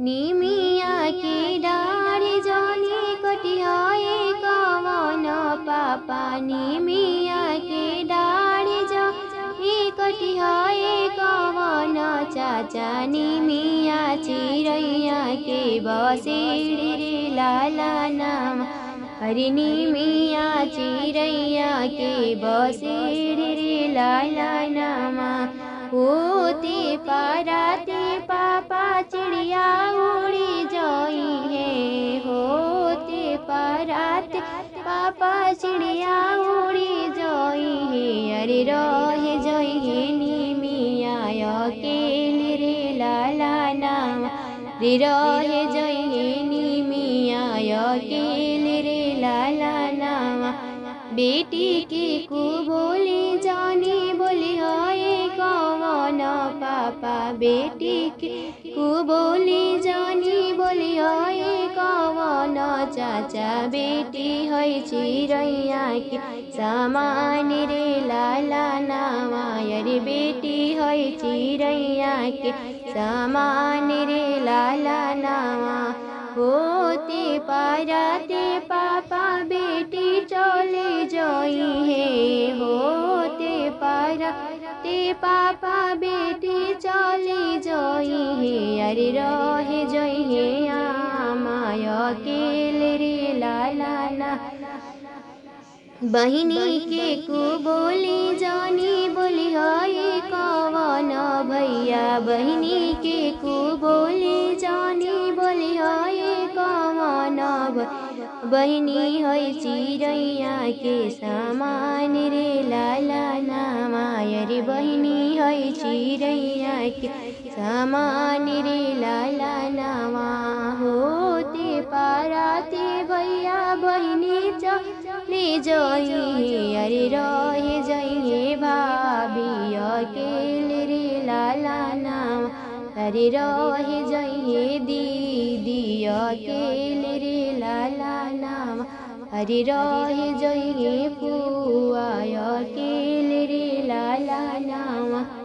निमिया के डारी जानी कटिहाए कवन पापा। निमिया के डारी जानी कटिहाए कवन चाचा। निमिया चिरैया के बसेड़ी रे लाला नाम। हरि निमिया चिरैया के बसेड़ी रे लाला नामा। होते पाराते पापा चिड़िया उड़ी जाई है। होते पाराते पापा चिड़िया उड़ी जाई है। अरे रहे जाई है निमिया अकेले रे लाला नाम। रे रहे जाई है निमिया अकेले रे लाला नाम। बेटी के को बोली जानी बोली हाय कवन पापा। बेटी के को बोली जानी बोली हाय कवन चाचा। बेटी है चिरैया के समान रे लाला नामा। अरे बेटी है चिरैया के समान रे लाला नामा। होते पाराते पापा बेटी चले जाई है। होते पाराते पापा बेटी चले जाई है। अरे रहे जाई है आमा अकेले रे लाला ना। बहिनी के को बोली जानी बोली हाय कवन भैया। बहिनी के को बोली जानी बोली हाय कवन। बहिनी है चिरैया के समान रे लाला नामा। अरे बहिनी है चिरैया के समान रे लाला नामा। होते पाराते भैया बहिनी चले जाई है। अरे रहे जाइए भाभी अकेले रे लाला नाम। अरे रहे जाइए दीदी अकेले रे लाला नाम। अरे रहे जाइए फुआ अकेले रे लाला नाम।